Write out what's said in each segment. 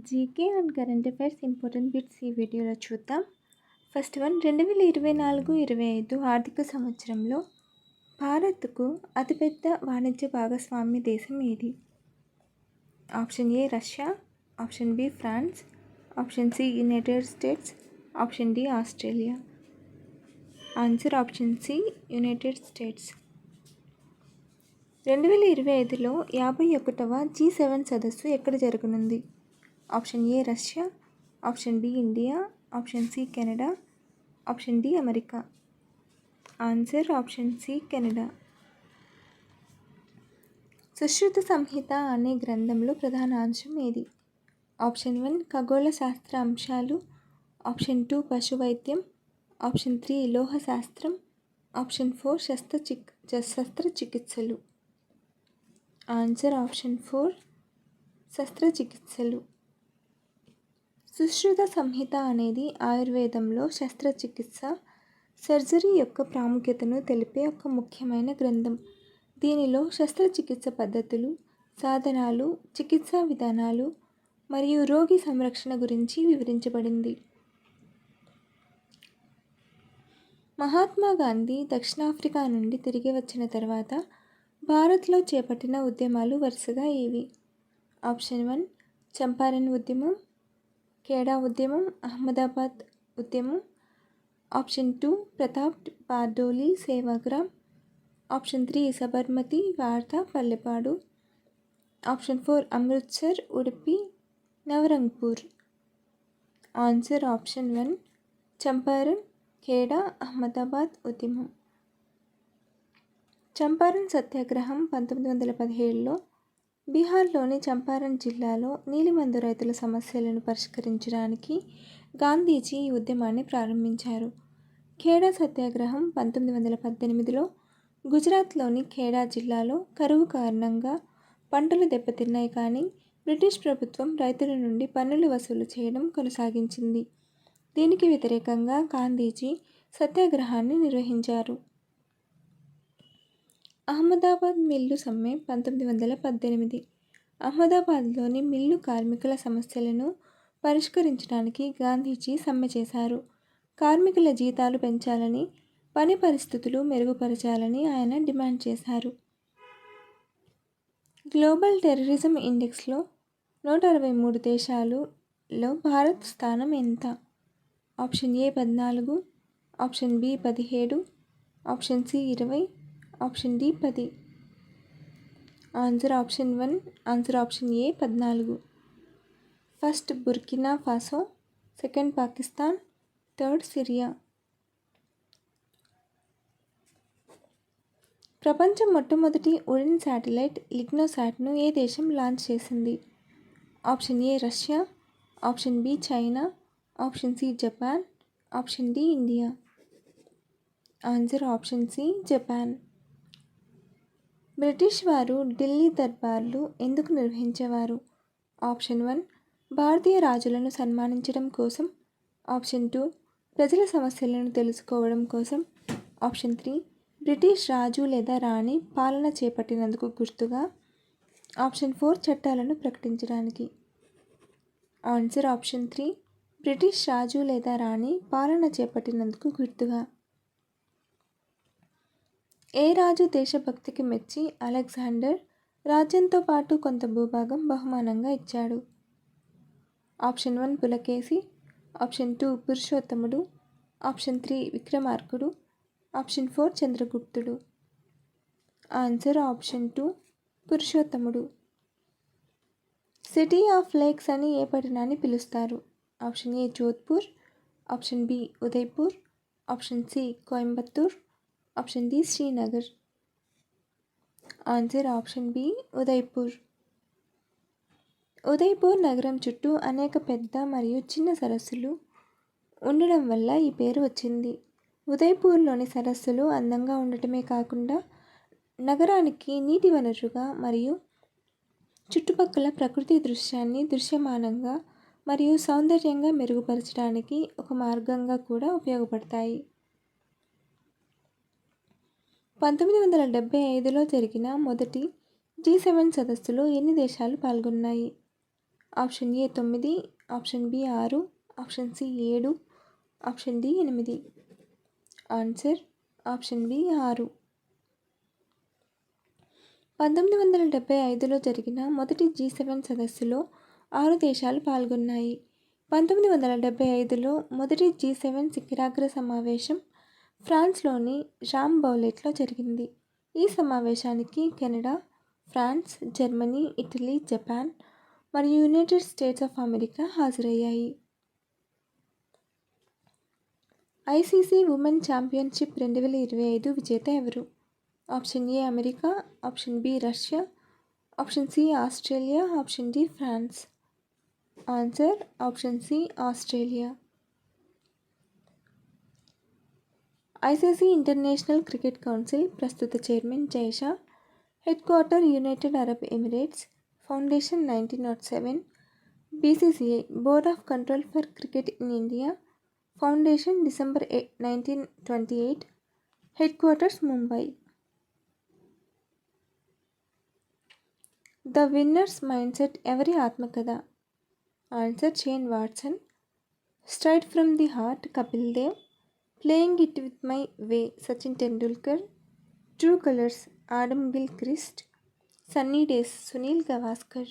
GK and current affairs important bits ఈ వీడియోలో చూద్దాం. ఫస్ట్ వన్, 2024-25 ఆర్థిక సంవత్సరంలో భారత్కు అతిపెద్ద వాణిజ్య భాగస్వామ్య దేశం ఏది? Option A Russia, option B France, option C United States, option D Australia. Answer option C United States. 2025లో 51వ G7 సదస్సు ఎక్కడ జరగనుంది? Option A Russia, option B India, option C Canada, option D America. Answer option C Canada. Sushruta Samhita అనే గ్రంథంలో ప్రధాన అంశం ఏది? ఆప్షన్ 1 ఖగోళ శాస్త్ర అంశాలు, ఆప్షన్ 2 పశువైద్యం, ఆప్షన్ 3 లోహ శాస్త్రం, ఆప్షన్ 4 శస్త్రచికిత్సలు. ఆన్సర్ ఆప్షన్ 4 శస్త్రచికిత్సలు. సుశ్రుత సంహిత అనేది ఆయుర్వేదంలో శస్త్రచికిత్స, సర్జరీ యొక్క ప్రాముఖ్యతను తెలిపే ఒక ముఖ్యమైన గ్రంథం. దీనిలో శస్త్రచికిత్స పద్ధతులు, సాధనాలు, చికిత్సా విధానాలు మరియు రోగి సంరక్షణ గురించి వివరించబడింది. మహాత్మా గాంధీ దక్షిణాఫ్రికా నుండి తిరిగి వచ్చిన తర్వాత భారత్లో చేపట్టిన ఉద్యమాలు వరుసగా ఏవి? ఆప్షన్ 1 చంపారణ్ ఉద్యమం, ఖేడా ఉద్యమం, అహ్మదాబాద్ ఉద్యమం, option 2 Pratap Bardoli Sevagram, option 3 Sabarmati Wardha Pallepadu, option 4 Amritsar, Udupi, Nawarangpur. Answer option 1 Champaran, Kheda, Ahmedabad ఉద్యమం. చంపారణ్ సత్యాగ్రహం 1917లో బీహార్లోని చంపారణ్ జిల్లాలో నీలిమందు రైతుల సమస్యలను పరిష్కరించడానికి గాంధీజీ ఈ ఉద్యమాన్ని ప్రారంభించారు. ఖేడా సత్యాగ్రహం 1918లో గుజరాత్లోని ఖేడా జిల్లాలో కరువు కారణంగా పంటలు దెబ్బతిన్నాయి, కానీ బ్రిటిష్ ప్రభుత్వం రైతుల నుండి పన్నులు వసూలు చేయడం కొనసాగించింది. దీనికి వ్యతిరేకంగా గాంధీజీ సత్యాగ్రహాన్ని నిర్వహించారు. అహ్మదాబాద్ మిల్లు సమ్మె 1918. అహ్మదాబాద్లోని మిల్లు కార్మికుల సమస్యలను పరిష్కరించడానికి గాంధీజీ సమ్మె చేశారు. కార్మికుల జీతాలు పెంచాలని, పని పరిస్థితులు మెరుగుపరచాలని ఆయన డిమాండ్ చేశారు. గ్లోబల్ టెర్రరిజం ఇండెక్స్లో 163 దేశాలలో భారత్ స్థానం ఎంత? Option A 14, option B 17, option C 20, option D 10. Answer option 1 answer option A 14. First Burkina Faso, second Pakistan, third Syria. ప్రపంచం మొట్టమొదటి ఉడెన్ శాటిలైట్ లిగ్నోసాట్ను ఏ దేశం లాంచ్ చేసింది? Option A Russia, option B China, option C Japan, option D India. Answer option C Japan. British వారు ఢిల్లీ దర్బార్లు ఎందుకు నిర్వహించేవారు? Option 1 భారతీయ రాజులను సన్మానించడం కోసం, ఆప్షన్ 2 ప్రజల సమస్యలను తెలుసుకోవడం కోసం, ఆప్షన్ 3 బ్రిటిష్ రాజు లేదా రాణి పాలన చేపట్టినందుకు గుర్తుగా, ఆప్షన్ 4 చట్టాలను ప్రకటించడానికి. ఆన్సర్ ఆప్షన్ 3 బ్రిటిష్ రాజు లేదా రాణి పాలన చేపట్టినందుకు గుర్తుగా. ఏ రాజు దేశభక్తికి మెచ్చి అలెగ్జాండర్ రాజ్యంతో పాటు కొంత భూభాగం బహుమానంగా ఇచ్చాడు? ఆప్షన్ 1 పులకేశి, ఆప్షన్ 2 పురుషోత్తముడు, ఆప్షన్ 3 విక్రమార్కుడు, ఆప్షన్ 4 చంద్రగుప్తుడు. ఆన్సర్ ఆప్షన్ 2 పురుషోత్తముడు. సిటీ ఆఫ్ లేక్స్ అని ఏ పట్టణాన్ని పిలుస్తారు? Option A Jodhpur, option B Udaipur, option C Coimbatore, option D Srinagar. Answer option B Udaipur. Udaipur నగరం చుట్టూ అనేక పెద్ద మరియు చిన్న సరస్సులు ఉండడం వల్ల ఈ పేరు వచ్చింది. ఉదయ్పూర్లోని సరస్సులు అందంగా ఉండటమే కాకుండా నగరానికి నీటి వనరుగా మరియు చుట్టుపక్కల ప్రకృతి దృశ్యాన్ని దృశ్యమానంగా మరియు సౌందర్యంగా మెరుగుపరచడానికి ఒక మార్గంగా కూడా ఉపయోగపడతాయి. 1975లో జరిగిన మొదటి G7 సదస్సులో ఎన్ని దేశాలు పాల్గొన్నాయి? Option A 9, option B 6, option C 7, option D 8. Answer option B 6. 1975లో జరిగిన మొదటి G7 సదస్సులో 6 దేశాలు పాల్గొన్నాయి. 1975లో మొదటి G7 శిఖరాగ్ర సమావేశం ఫ్రాన్స్లోని రాంబౌలెట్లో జరిగింది. ఈ సమావేశానికి Canada, France, Germany, Italy, Japan మరియు యునైటెడ్ స్టేట్స్ ఆఫ్ అమెరికా హాజరయ్యాయి. ఐసీసీ ఉమెన్ ఛాంపియన్షిప్ 2025 విజేత ఎవరు? Option A America, option B Russia, option C Australia, option D France. Answer option C Australia. ICC International Cricket Council ప్రస్తుత chairman Jay Shah. Head quarter United Arab Emirates. Foundation 1907. BCCI board of control for cricket in India. Foundation December 1928. Head quarters Mumbai. The winners mind set ఎవరి ఆత్మకథ? Answer Shane Watson. Straight from the heart Kapil Dev. Playing it with my way Sachin Tendulkar. True colours Adam Gilchrist. Sunny days Sunil Gavaskar.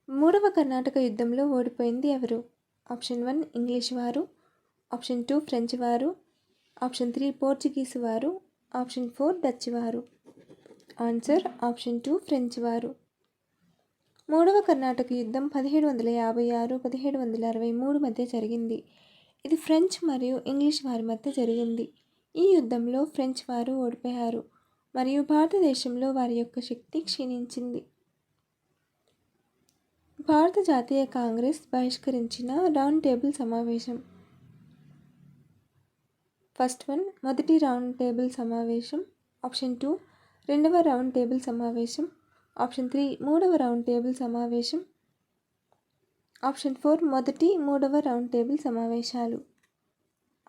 మూడవ కర్ణాటక యుద్ధంలో ఓడిపోయింది ఎవరు? Option 1 English వారు, option 2 French వారు, option 3 పోర్చుగీసు వారు, ఆప్షన్ 4 డచ్ వారు. ఆన్సర్ ఆప్షన్ 2 ఫ్రెంచ్ వారు. మూడవ కర్ణాటక యుద్ధం 1756-1763 మధ్య జరిగింది. ఇది ఫ్రెంచ్ మరియు ఇంగ్లీష్ వారి మధ్య జరిగింది. ఈ యుద్ధంలో ఫ్రెంచ్ వారు ఓడిపోయారు మరియు భారతదేశంలో వారి యొక్క శక్తి క్షీణించింది. భారత జాతీయ కాంగ్రెస్ బహిష్కరించిన రౌండ్ టేబుల్ సమావేశం. ఫస్ట్ 1 మొదటి రౌండ్ టేబుల్ సమావేశం, ఆప్షన్ 2 రెండవ రౌండ్ టేబుల్ సమావేశం, ఆప్షన్ 3 మూడవ రౌండ్ టేబుల్ సమావేశం, ఆప్షన్ 4 మొదటి మూడవ రౌండ్ టేబుల్ సమావేశాలు.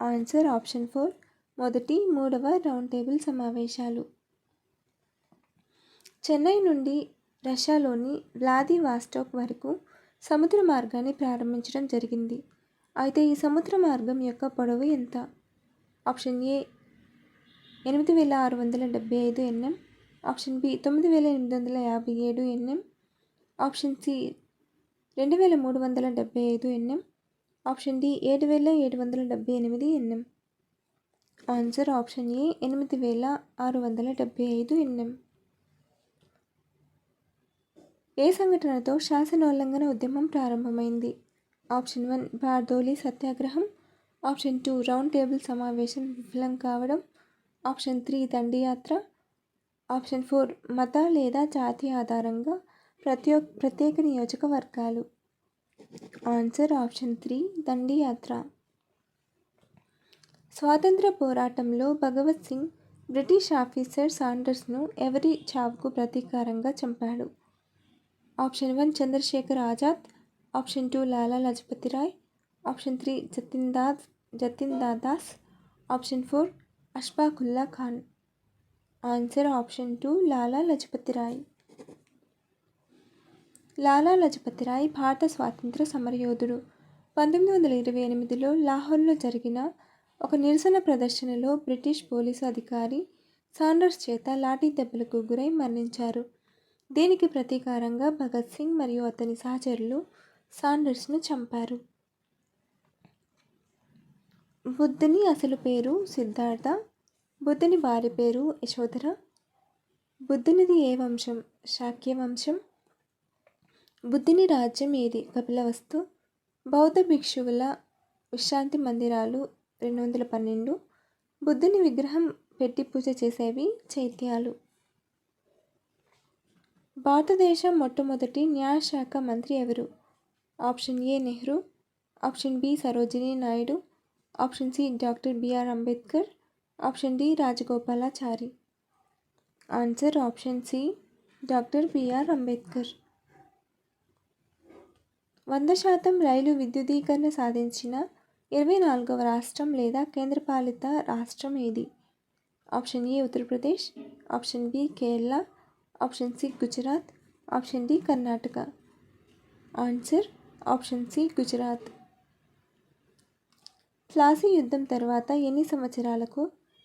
ఆన్సర్ ఆప్షన్ 4 మొదటి మూడవ రౌండ్ టేబుల్ సమావేశాలు. చెన్నై నుండి రష్యాలోని వ్లాదివాస్టోక్ వరకు సముద్ర మార్గాన్ని ప్రారంభించడం జరిగింది. అయితే ఈ సముద్ర మార్గం యొక్క పొడవు ఎంత? Option A 8675 nm, option B 9857 nm, option C 2375 nm, option D 7778 nm. Answer option A 8675 nm. ఏ సంఘటనతో శాసనోల్లంఘన ఉద్యమం ప్రారంభమైంది? ఆప్షన్ 1 బార్దోలి సత్యాగ్రహం, ఆప్షన్ 2 రౌండ్ టేబుల్ సమావేశం విఫలం కావడం, ఆప్షన్ 3 దండియాత్ర, ఆప్షన్ 4 మత లేదా జాతి ఆధారంగా ప్రత్యేక నియోజకవర్గాలు. Answer option 3 Dandi Yatra. స్వాతంత్ర పోరాటంలో భగవత్ సింగ్ బ్రిటిష్ ఆఫీసర్ సాండర్స్ను ఎవరి చావుకు ప్రతీకారంగా చంపాడు? Option 1 Chandrashekhar Azad, option 2 Lala Lajpat Rai, option 3 Jatin Das, option 4 Ashfaqulla Khan. Answer option 2 Lala Lajpat Rai. Lala Lajpat Rai భారత స్వాతంత్ర సమరయోధుడు. 1928లో లాహోర్లో జరిగిన ఒక నిరసన ప్రదర్శనలో బ్రిటిష్ పోలీసు అధికారి సాండర్స్ చేత లాఠీ దెబ్బలకు గురై మరణించారు. దీనికి ప్రతీకారంగా భగత్ సింగ్ మరియు అతని సహచరులు సాండర్స్ను చంపారు. బుద్ధుని అసలు పేరు సిద్ధార్థ. బుద్ధుని భార్య పేరు యశోధర. బుద్ధునిది ఏ వంశం? శాక్య వంశం. బుద్ధుని రాజ్యం ఏది? కపిలవస్తు. బౌద్ధ భిక్షువుల విశ్రాంతి మందిరాలు 212. బుద్ధుని విగ్రహం పెట్టి పూజ చేసేవి చైత్యాలు. భారతదేశం మొట్టమొదటి న్యాయశాఖ మంత్రి ఎవరు? Option A Nehru, option B Sarojini Naidu, option C doctor BR Ambedkar, option D Rajagopalachari. Answer option C doctor BR Ambedkar. 100% రైలు విద్యుదీకరణ సాధించిన 24వ రాష్ట్రం లేదా కేంద్రపాలిత రాష్ట్రం ఏది? Option A Uttar Pradesh, option B Kerala, option C Gujarat, option D Karnataka. Answer option C Gujarat. Plassey యుద్ధం తర్వాత ఎన్ని సంవత్సరాలకు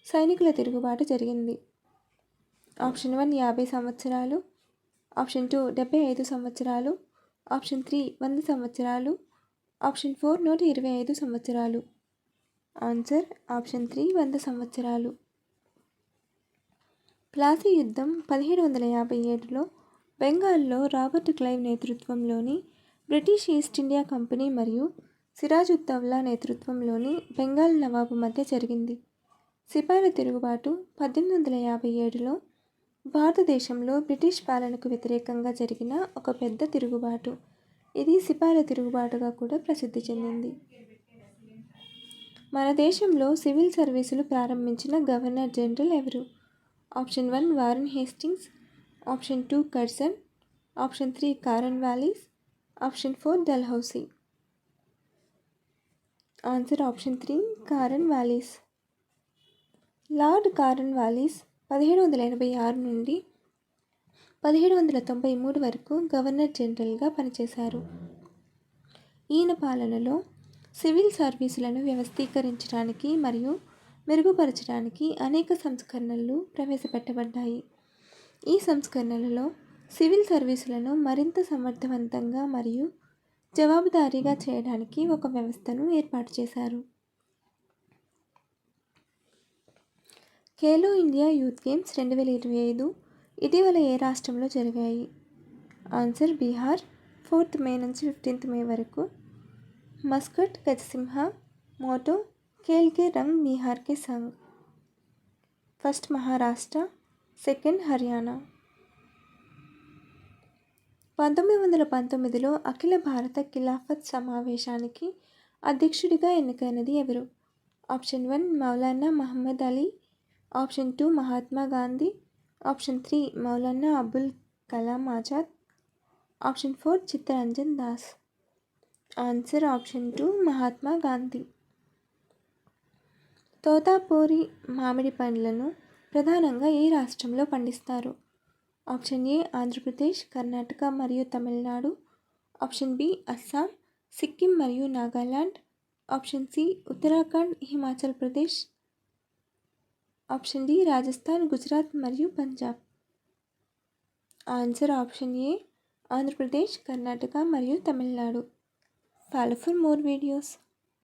సైనికుల తిరుగుబాటు జరిగింది? ఆప్షన్ 1 50 సంవత్సరాలు, ఆప్షన్ 2 75 సంవత్సరాలు, ఆప్షన్ 3 100 సంవత్సరాలు, ఆప్షన్ 4 125 సంవత్సరాలు. ఆన్సర్ ఆప్షన్ 3 100 సంవత్సరాలు. ప్లాసీ యుద్ధం 1757లో బెంగాల్లో రాబర్ట్ క్లైవ్ నేతృత్వంలోని బ్రిటిష్ ఈస్ట్ ఇండియా కంపెనీ మరియు సిరాజుద్దౌలా నేతృత్వంలోని బెంగాల్ నవాబు మధ్య జరిగింది. సిపాయిల తిరుగుబాటు 1857లో భారతదేశంలో బ్రిటిష్ పాలనకు వ్యతిరేకంగా జరిగిన ఒక పెద్ద తిరుగుబాటు. ఇది సిపాయిల తిరుగుబాటుగా కూడా ప్రసిద్ధి చెందింది. మన దేశంలో సివిల్ సర్వీసులు ప్రారంభించిన గవర్నర్ జనరల్ ఎవరు? Option 1 Warren Hastings, option 2 Curzon, option 3 Cornwallis, option 4 Dalhousie. Answer option 3 Cornwallis. Lord Cornwallis 1786 నుండి 1793 వరకు గవర్నర్ జనరల్గా పనిచేశారు. ఈయన పాలనలో సివిల్ సర్వీసులను వ్యవస్థీకరించడానికి మరియు మెరుగుపరచడానికి అనేక సంస్కరణలు ప్రవేశపెట్టబడ్డాయి. ఈ సంస్కరణలలో సివిల్ సర్వీసులను మరింత సమర్థవంతంగా మరియు జవాబుదారీగా చేయడానికి ఒక వ్యవస్థను ఏర్పాటు చేశారు. ఖేలో ఇండియా యూత్ గేమ్స్ 2025 ఇటీవల ఏ రాష్ట్రంలో జరిగాయి? ఆన్సర్ బీహార్ 4th మే నుంచి 15th మే వరకు. మస్కట్ గజసింహ, మోటో खेल के रंग निहार के संग. First Maharashtra, second Haryana. 1919లో అఖిల భారత ఖిలాఫత్ సమావేశానికి అధ్యక్షుడిగా ఎన్నికైనది ఎవరు? Option 1 Maulana Mohammad Ali, option 2 Mahatma Gandhi, option 3 Maulana Abul Kalam Azad, option 4 Chittaranjan Das. Answer option 2 Mahatma Gandhi. Totapuri మామిడి పండ్లను ప్రధానంగా ఏ రాష్ట్రంలో పండిస్తారు? ఆప్షన్ ఏ ఆంధ్రప్రదేశ్, కర్ణాటక మరియు తమిళనాడు, ఆప్షన్ బి అస్సాం, సిక్కిం మరియు Nagaland, option C Uttarakhand, Himachal Pradesh, option D Rajasthan, Gujarat మరియు Punjab. Answer option A Andhra Pradesh, Karnataka మరియు Tamil Nadu. Follow for more videos.